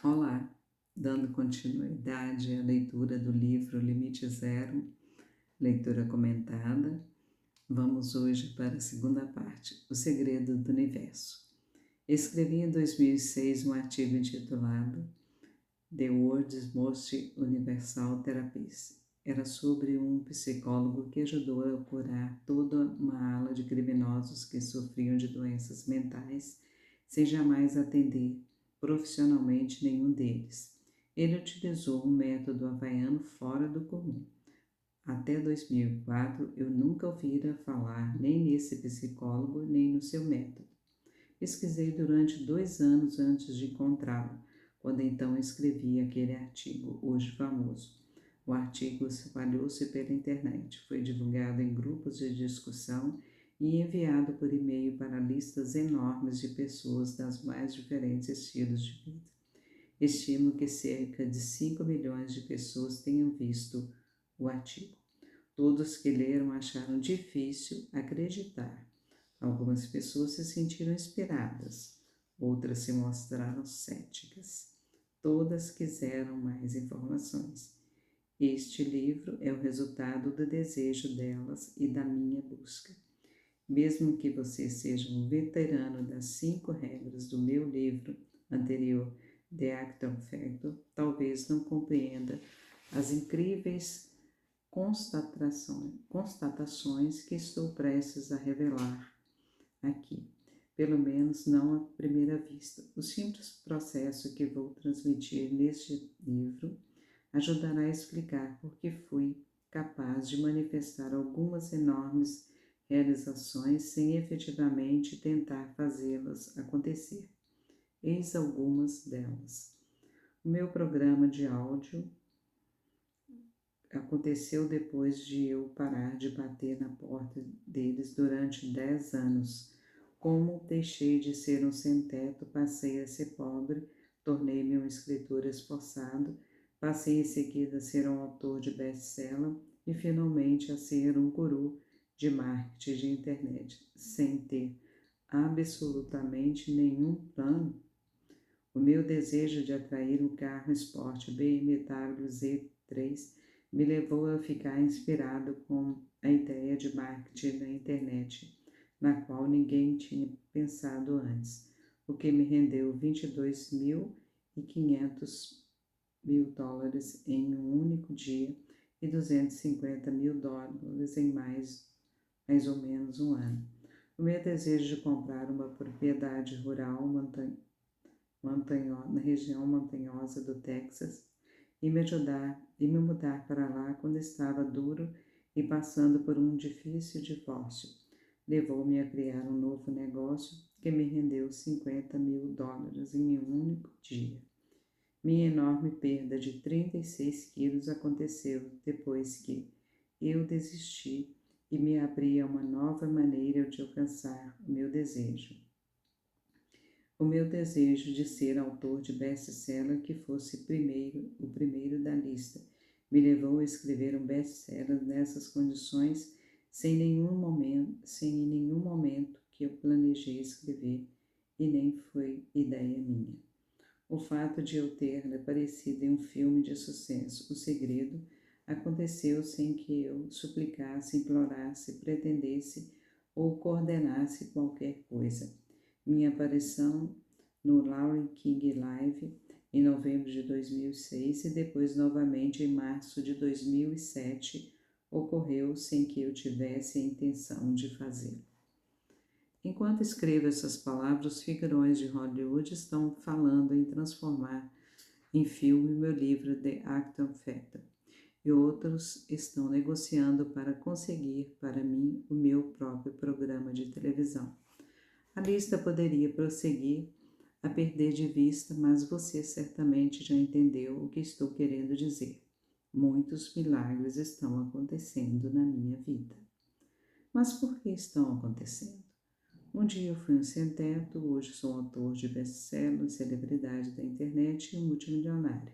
Olá, dando continuidade à leitura do livro Limite Zero, leitura comentada, vamos hoje para a segunda parte, O Segredo do Universo. Escrevi em 2006 um artigo intitulado The World's Most Universal Therapies. Era sobre um psicólogo que ajudou a curar toda uma ala de criminosos que sofriam de doenças mentais sem jamais atender profissionalmente nenhum deles. Ele utilizou um método havaiano fora do comum. Até 2004, eu nunca ouvira falar nem nesse psicólogo, nem no seu método. Pesquisei durante 2 anos antes de encontrá-lo, quando então escrevi aquele artigo, hoje famoso. O artigo espalhou-se pela internet, foi divulgado em grupos de discussão e enviado por e-mail para listas enormes de pessoas das mais diferentes estilos de vida. Estimo que cerca de 5 milhões de pessoas tenham visto o artigo. Todos que leram acharam difícil acreditar. Algumas pessoas se sentiram inspiradas, outras se mostraram céticas. Todas quiseram mais informações. Este livro é o resultado do desejo delas e da minha busca. Mesmo que você seja um veterano das 5 regras do meu livro anterior, The Action Factor, talvez não compreenda as incríveis constatações que estou prestes a revelar aqui, pelo menos não à primeira vista. O simples processo que vou transmitir neste livro ajudará a explicar por que fui capaz de manifestar algumas enormes realizações sem efetivamente tentar fazê-las acontecer. Eis algumas delas. O meu programa de áudio aconteceu depois de eu parar de bater na porta deles durante 10 anos. Como deixei de ser um sem-teto, passei a ser pobre, tornei-me um escritor esforçado, passei em seguida a ser um autor de best-seller e finalmente a ser um guru de marketing de internet, sem ter absolutamente nenhum plano. O meu desejo de atrair um carro esporte BMW Z3 me levou a ficar inspirado com a ideia de marketing na internet, na qual ninguém tinha pensado antes, o que me rendeu 22.500 mil dólares em um único dia e 250 mil dólares em mais ou menos um ano. O meu desejo de comprar uma propriedade rural na região montanhosa do Texas e me mudar para lá quando estava duro e passando por um difícil divórcio. Levou-me a criar um novo negócio que me rendeu 50 mil dólares em um único dia. Minha enorme perda de 36 quilos aconteceu depois que eu desisti e me abri a uma nova maneira de alcançar o meu desejo. O meu desejo de ser autor de best-seller que fosse o primeiro da lista, me levou a escrever um best-seller nessas condições sem em nenhum momento que eu planejei escrever e nem foi ideia minha. O fato de eu ter aparecido em um filme de sucesso, O Segredo, aconteceu sem que eu suplicasse, implorasse, pretendesse ou coordenasse qualquer coisa. Minha aparição no Larry King Live em novembro de 2006 e depois novamente em março de 2007 ocorreu sem que eu tivesse a intenção de fazê-lo. Enquanto escrevo essas palavras, os figurões de Hollywood estão falando em transformar em filme meu livro The Action Factor e outros estão negociando para conseguir para mim o meu próprio programa de televisão. A lista poderia prosseguir a perder de vista, mas você certamente já entendeu o que estou querendo dizer. Muitos milagres estão acontecendo na minha vida. Mas por que estão acontecendo? Um dia eu fui um sem-teto, hoje sou autor de best-seller, celebridade da internet e multimilionário.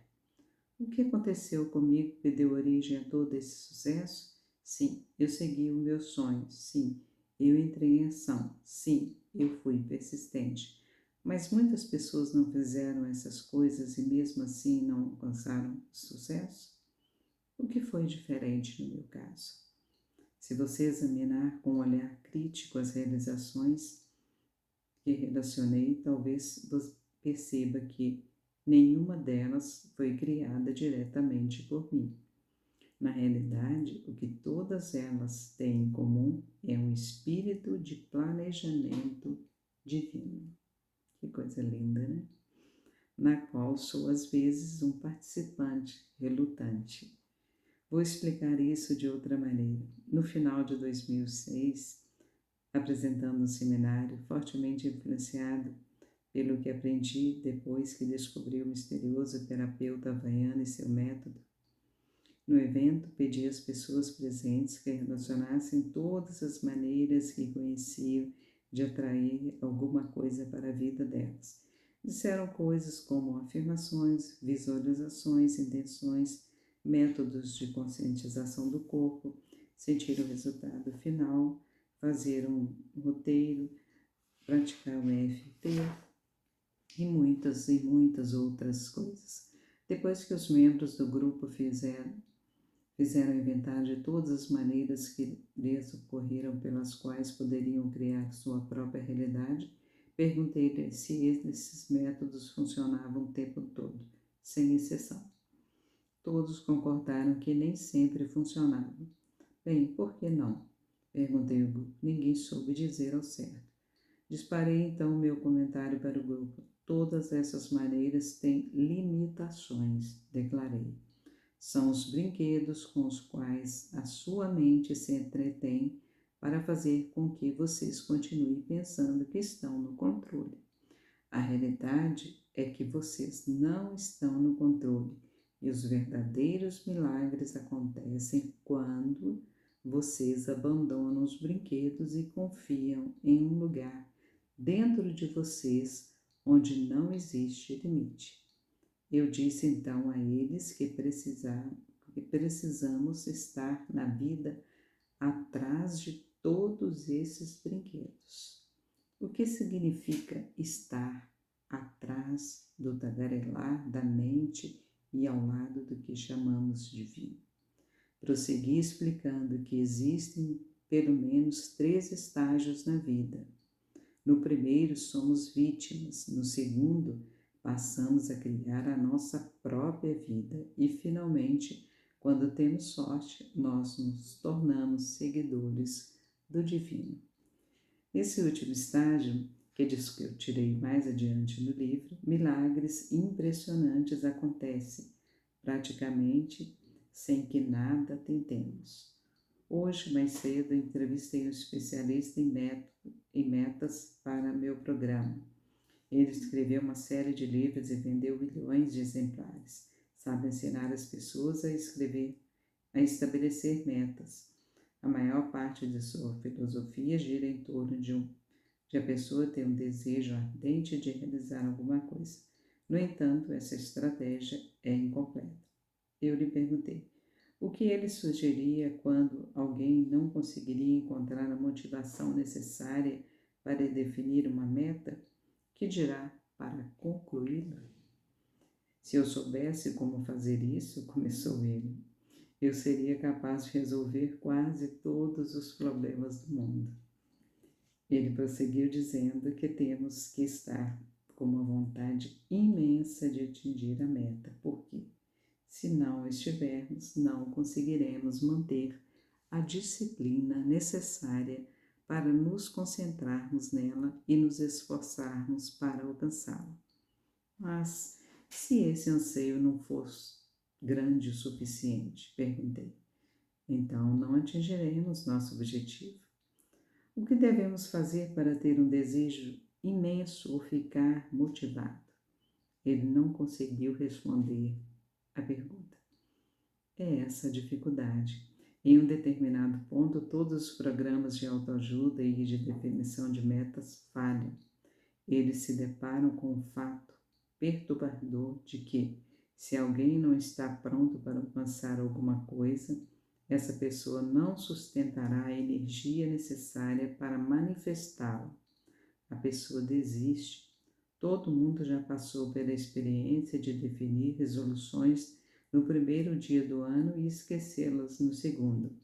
O que aconteceu comigo que deu origem a todo esse sucesso? Sim, eu segui o meu sonho. Sim, eu entrei em ação. Sim, eu fui persistente. Mas muitas pessoas não fizeram essas coisas e mesmo assim não alcançaram sucesso? O que foi diferente no meu caso? Se você examinar com um olhar crítico as realizações que relacionei, talvez você perceba que nenhuma delas foi criada diretamente por mim. Na realidade, o que todas elas têm em comum é um espírito de planejamento divino. Que coisa linda, né? Na qual sou às vezes um participante relutante. Vou explicar isso de outra maneira. No final de 2006, apresentando um seminário fortemente influenciado pelo que aprendi depois que descobri o misterioso terapeuta havaiano e seu método, no evento, pedi às pessoas presentes que relacionassem todas as maneiras que conheciam de atrair alguma coisa para a vida delas. Disseram coisas como afirmações, visualizações, intenções, métodos de conscientização do corpo, sentir o resultado final, fazer um roteiro, praticar o EFT e muitas outras coisas. Depois que os membros do grupo fizeram inventário de todas as maneiras que lhes ocorreram pelas quais poderiam criar sua própria realidade, perguntei-lhe se esses métodos funcionavam o tempo todo, sem exceção. Todos concordaram que nem sempre funcionavam. Bem, por que não? Perguntei ao grupo. Ninguém soube dizer ao certo. Disparei então meu comentário para o grupo. Todas essas maneiras têm limitações, declarei. São os brinquedos com os quais a sua mente se entretém para fazer com que vocês continuem pensando que estão no controle. A realidade é que vocês não estão no controle e os verdadeiros milagres acontecem quando vocês abandonam os brinquedos e confiam em um lugar dentro de vocês onde não existe limite. Eu disse então a eles que precisamos estar na vida atrás de todos esses brinquedos. O que significa estar atrás do tagarelar da mente e ao lado do que chamamos divino? Prossegui explicando que existem pelo menos 3 estágios na vida. No primeiro, somos vítimas. No segundo, passamos a criar a nossa própria vida. E, finalmente, quando temos sorte, nós nos tornamos seguidores do divino. Nesse último estágio, que discutirei mais adiante no livro, milagres impressionantes acontecem, praticamente sem que nada tentemos. Hoje, mais cedo, entrevistei um especialista em metas para meu programa. Ele escreveu uma série de livros e vendeu milhões de exemplares. Sabe ensinar as pessoas a estabelecer metas. A maior parte de sua filosofia gira em torno de a pessoa ter um desejo ardente de realizar alguma coisa. No entanto, essa estratégia é incompleta. Eu lhe perguntei: o que ele sugeria quando alguém não conseguiria encontrar a motivação necessária para definir uma meta? Que dirá para concluí-la? Se eu soubesse como fazer isso, começou ele, eu seria capaz de resolver quase todos os problemas do mundo. Ele prosseguiu dizendo que temos que estar com uma vontade imensa de atingir a meta, porque se não estivermos, não conseguiremos manter a disciplina necessária para nos concentrarmos nela e nos esforçarmos para alcançá-la. Mas, se esse anseio não fosse grande o suficiente, perguntei, então não atingiremos nosso objetivo. O que devemos fazer para ter um desejo imenso ou ficar motivado? Ele não conseguiu responder a pergunta. É essa a dificuldade. Em um determinado ponto, todos os programas de autoajuda e de definição de metas falham. Eles se deparam com o fato perturbador de que, se alguém não está pronto para alcançar alguma coisa, essa pessoa não sustentará a energia necessária para manifestá-la. A pessoa desiste Todo mundo já passou pela experiência de definir resoluções no primeiro dia do ano e esquecê-las no segundo.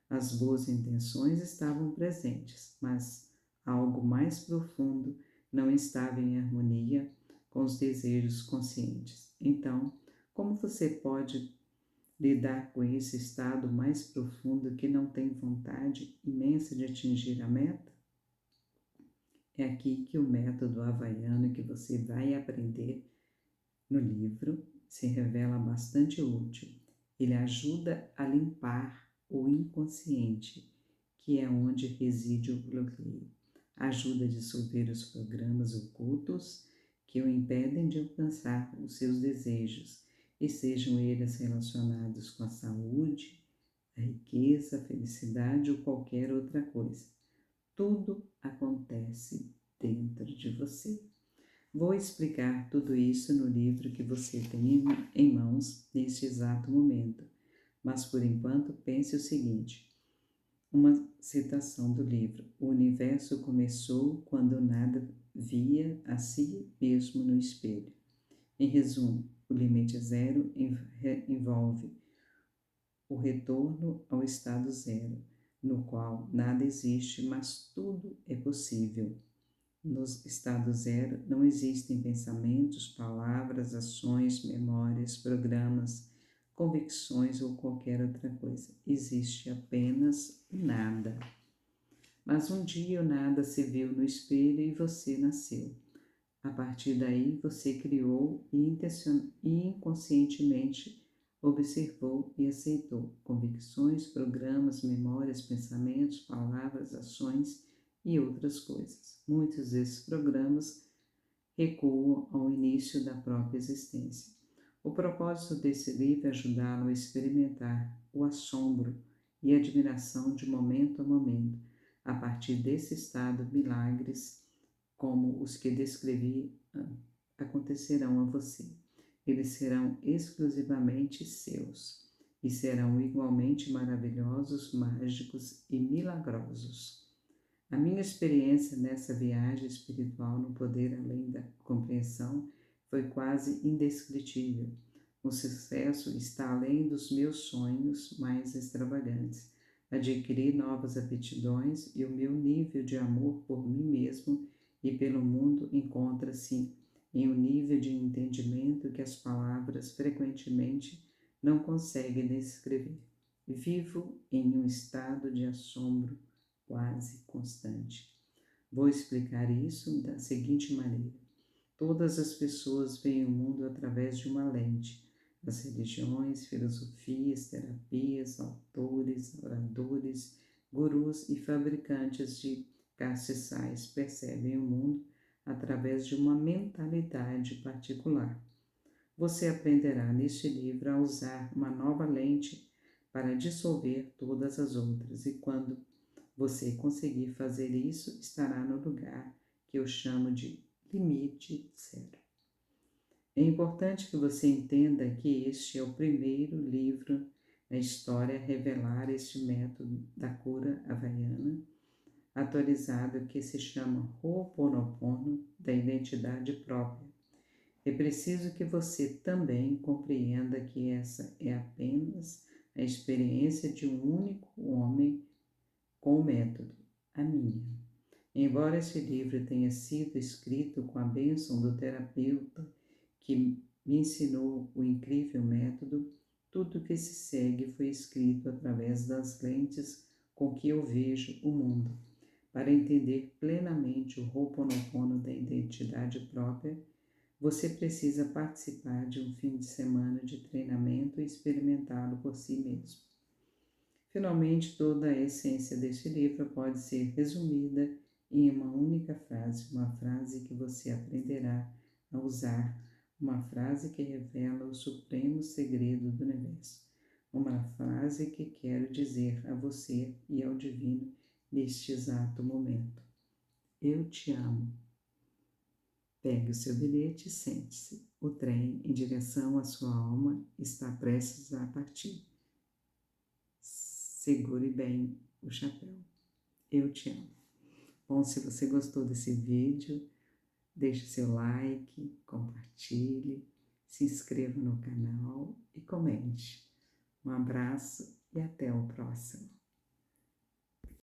As boas intenções estavam presentes, mas algo mais profundo não estava em harmonia com os desejos conscientes. Então, como você pode lidar com esse estado mais profundo que não tem vontade imensa de atingir a meta? É aqui que o método havaiano que você vai aprender no livro se revela bastante útil. Ele ajuda a limpar o inconsciente, que é onde reside o bloqueio. Ajuda a dissolver os programas ocultos que o impedem de alcançar os seus desejos, e sejam eles relacionados com a saúde, a riqueza, a felicidade ou qualquer outra coisa. Tudo acontece dentro de você. Vou explicar tudo isso no livro que você tem em mãos neste exato momento, mas por enquanto pense o seguinte: uma citação do livro. O universo começou quando nada via a si mesmo no espelho. Em resumo, o limite zero envolve o retorno ao estado zero, no qual nada existe, mas tudo é possível. No estado zero não existem pensamentos, palavras, ações, memórias, programas, convicções ou qualquer outra coisa. Existe apenas o nada. Mas um dia o nada se viu no espelho e você nasceu. A partir daí você criou e inconscientemente observou e aceitou convicções, programas, memórias, pensamentos, palavras, ações e outras coisas. Muitos desses programas recuam ao início da própria existência. O propósito desse livro é ajudá-lo a experimentar o assombro e admiração de momento a momento. A partir desse estado, milagres como os que descrevi acontecerão a você. Eles serão exclusivamente seus e serão igualmente maravilhosos, mágicos e milagrosos. A minha experiência nessa viagem espiritual no poder além da compreensão foi quase indescritível. O sucesso está além dos meus sonhos mais extravagantes. Adquiri novas aptidões e o meu nível de amor por mim mesmo e pelo mundo encontra-se em um nível de entendimento que as palavras frequentemente não conseguem descrever. Vivo em um estado de assombro quase constante. Vou explicar isso da seguinte maneira. Todas as pessoas veem o mundo através de uma lente. As religiões, filosofias, terapias, autores, oradores, gurus e fabricantes de castiçais percebem o mundo através de uma mentalidade particular. Você aprenderá neste livro a usar uma nova lente para dissolver todas as outras, e quando você conseguir fazer isso, estará no lugar que eu chamo de limite zero. É importante que você entenda que este é o primeiro livro na história a revelar este método da cura havaiana, atualizado, que se chama Ho'oponopono da identidade própria. É preciso que você também compreenda que essa é apenas a experiência de um único homem com o método, a minha. Embora este livro tenha sido escrito com a bênção do terapeuta que me ensinou o incrível método, tudo que se segue foi escrito através das lentes com que eu vejo o mundo. Para entender plenamente o Ho'oponopono da identidade própria, você precisa participar de um fim de semana de treinamento e experimentá-lo por si mesmo. Finalmente, toda a essência deste livro pode ser resumida em uma única frase, uma frase que você aprenderá a usar, uma frase que revela o supremo segredo do universo, uma frase que quero dizer a você e ao divino neste exato momento. Eu te amo. Pegue o seu bilhete e sente-se. O trem em direção à sua alma está prestes a partir. Segure bem o chapéu. Eu te amo. Bom, se você gostou desse vídeo, Deixe seu like, compartilhe, se inscreva no canal e comente. Um abraço e até o próximo.